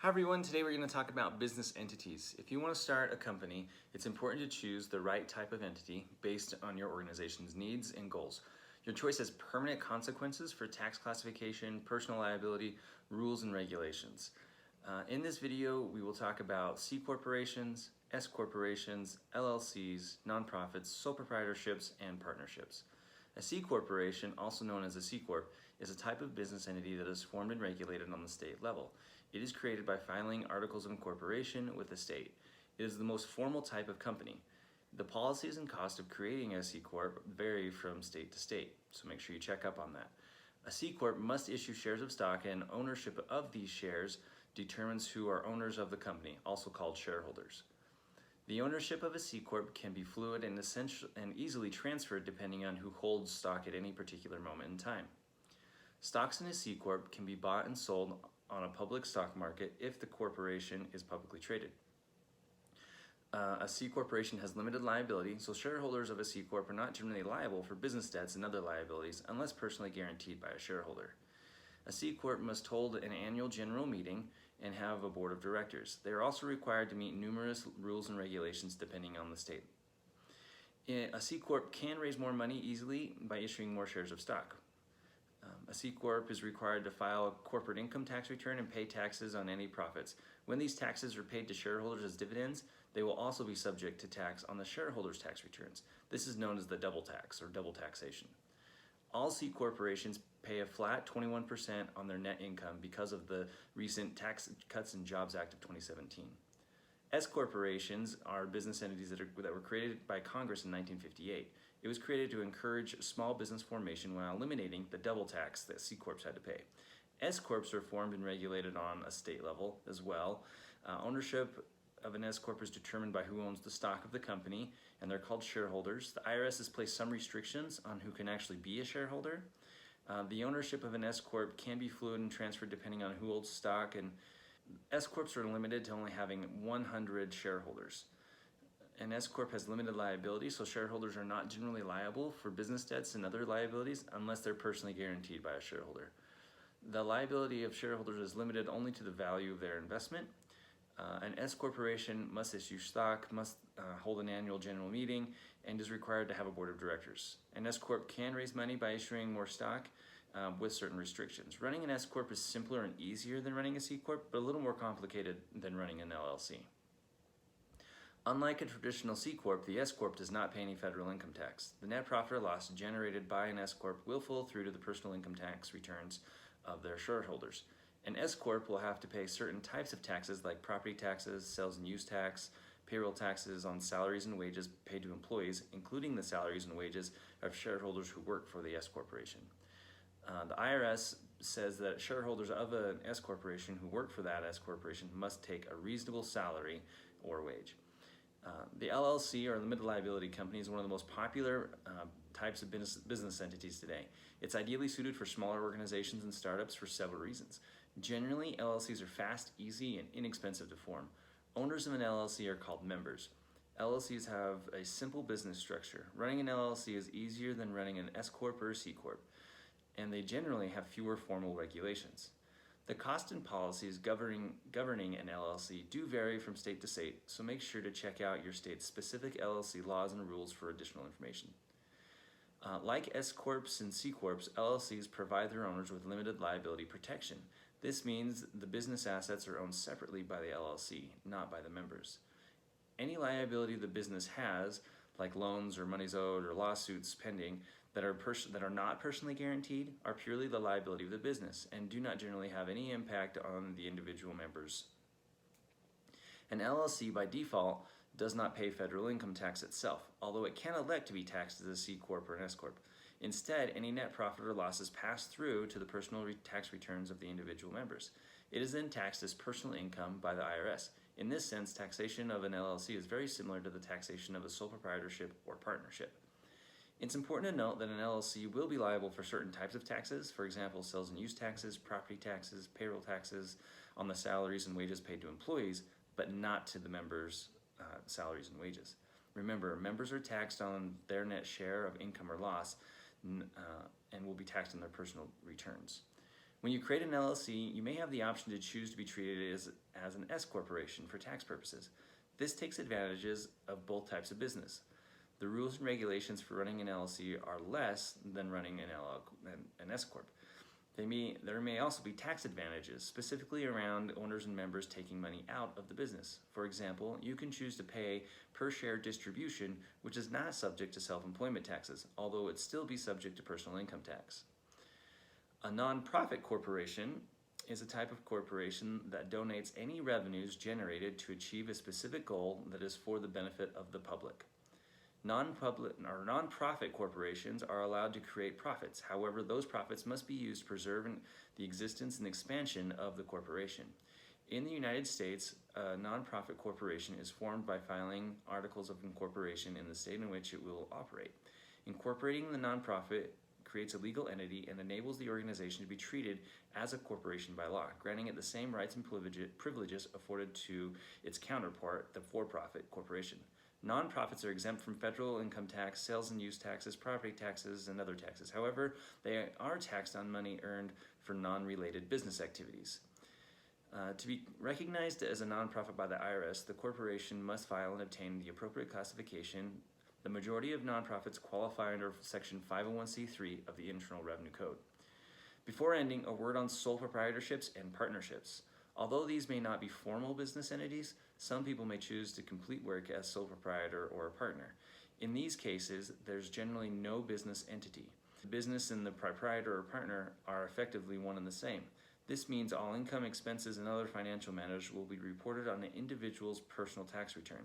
Hi everyone, today we're going to talk about business entities. If you want to start a company, it's important to choose the right type of entity based on your organization's needs and goals. Your choice has permanent consequences for tax classification, personal liability, rules, and regulations. In this video, we will talk about C corporations, S corporations, LLCs, nonprofits, sole proprietorships, and partnerships. A C corporation, also known as a C Corp, is a type of business entity that is formed and regulated on the state level. It is created by filing articles of incorporation with the state. It is the most formal type of company. The policies and cost of creating a C Corp vary from state to state, so make sure you check up on that. A C Corp must issue shares of stock, and ownership of these shares determines who are owners of the company, also called shareholders. The ownership of a C Corp can be fluid and easily transferred depending on who holds stock at any particular moment in time. Stocks in a C Corp can be bought and sold on a public stock market if the corporation is publicly traded. A C corporation has limited liability, so shareholders of a C Corp are not generally liable for business debts and other liabilities unless personally guaranteed by a shareholder. A C Corp must hold an annual general meeting and have a board of directors. They are also required to meet numerous rules and regulations depending on the state. A C Corp can raise more money easily by issuing more shares of stock. A C Corp is required to file a corporate income tax return and pay taxes on any profits. When these taxes are paid to shareholders as dividends, they will also be subject to tax on the shareholders' tax returns. This is known as the double tax or double taxation. All C corporations pay a flat 21% on their net income because of the recent Tax Cuts and Jobs Act of 2017. S corporations are business entities that were created by Congress in 1958. It was created to encourage small business formation while eliminating the double tax that C corps had to pay. S corps are formed and regulated on a state level as well. Ownership of an S corp is determined by who owns the stock of the company, and they're called shareholders. The IRS has placed some restrictions on who can actually be a shareholder. The ownership of an S corp can be fluid and transferred depending on who holds stock, and S corps are limited to only having 100 shareholders. An S corp has limited liability, so shareholders are not generally liable for business debts and other liabilities unless they're personally guaranteed by a shareholder. The liability of shareholders is limited only to the value of their investment. An S corporation must issue stock, must hold an annual general meeting, and is required to have a board of directors. An S corp can raise money by issuing more stock with certain restrictions. Running an S corp is simpler and easier than running a C corp, but a little more complicated than running an LLC. Unlike a traditional C corp, the S corp does not pay any federal income tax. The net profit or loss generated by an S corp will flow through to the personal income tax returns of their shareholders. An S corp will have to pay certain types of taxes like property taxes, sales and use tax, payroll taxes on salaries and wages paid to employees, including the salaries and wages of shareholders who work for the S corporation. The IRS says that shareholders of an S corporation who work for that S corporation must take a reasonable salary or wage. The LLC, or limited liability company, is one of the most popular types of business entities today. It's ideally suited for smaller organizations and startups for several reasons. Generally, LLCs are fast, easy, and inexpensive to form. Owners of an LLC are called members. LLCs have a simple business structure. Running an LLC is easier than running an S corp or a C corp, and they generally have fewer formal regulations. The cost and policies governing an LLC do vary from state to state, so make sure to check out your state's specific LLC laws and rules for additional information. Like S corps and C corps, LLCs provide their owners with limited liability protection. This means the business assets are owned separately by the LLC, not by the members. Any liability the business has, like loans or monies owed or lawsuits pending, that are not personally guaranteed are purely the liability of the business and do not generally have any impact on the individual members. An LLC by default does not pay federal income tax itself, although it can elect to be taxed as a C corp or an S corp. Instead, any net profit or loss is passed through to the personal tax returns of the individual members. It is then taxed as personal income by the IRS. In this sense, taxation of an LLC is very similar to the taxation of a sole proprietorship or partnership. It's important to note that an LLC will be liable for certain types of taxes, for example, sales and use taxes, property taxes, payroll taxes on the salaries and wages paid to employees, but not to the members' salaries and wages. Remember, members are taxed on their net share of income or loss and will be taxed on their personal returns. When you create an LLC, you may have the option to choose to be treated as an S corporation for tax purposes. This takes advantages of both types of business. The rules and regulations for running an LLC are less than running an S corp. There may also be tax advantages, specifically around owners and members taking money out of the business. For example, you can choose to pay per share distribution, which is not subject to self-employment taxes, although it still be subject to personal income tax. A nonprofit corporation is a type of corporation that donates any revenues generated to achieve a specific goal that is for the benefit of the public. Nonprofit corporations are allowed to create profits. However, those profits must be used to preserve the existence and expansion of the corporation. In the United States, a nonprofit corporation is formed by filing articles of incorporation in the state in which it will operate. Incorporating the nonprofit creates a legal entity and enables the organization to be treated as a corporation by law, granting it the same rights and privileges afforded to its counterpart, the for-profit corporation. Nonprofits are exempt from federal income tax, sales and use taxes, property taxes, and other taxes. However, they are taxed on money earned for non-related business activities. To be recognized as a nonprofit by the IRS, the corporation must file and obtain the appropriate classification. The majority of nonprofits qualify under Section 501c3 of the Internal Revenue Code. Before ending, a word on sole proprietorships and partnerships. Although these may not be formal business entities, some people may choose to complete work as sole proprietor or a partner. In these cases, there's generally no business entity. The business and the proprietor or partner are effectively one and the same. This means all income, expenses, and other financial matters will be reported on an individual's personal tax return,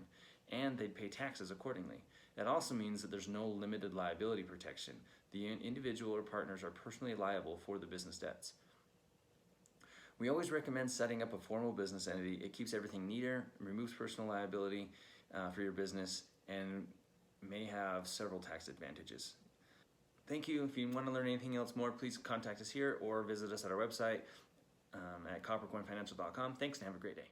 and they'd pay taxes accordingly. That also means that there's no limited liability protection. The individual or partners are personally liable for the business debts. We always recommend setting up a formal business entity. It keeps everything neater, removes personal liability for your business, and may have several tax advantages. Thank you. If you want to learn anything else more, please contact us here or visit us at our website at coppercoinfinancial.com. Thanks and have a great day.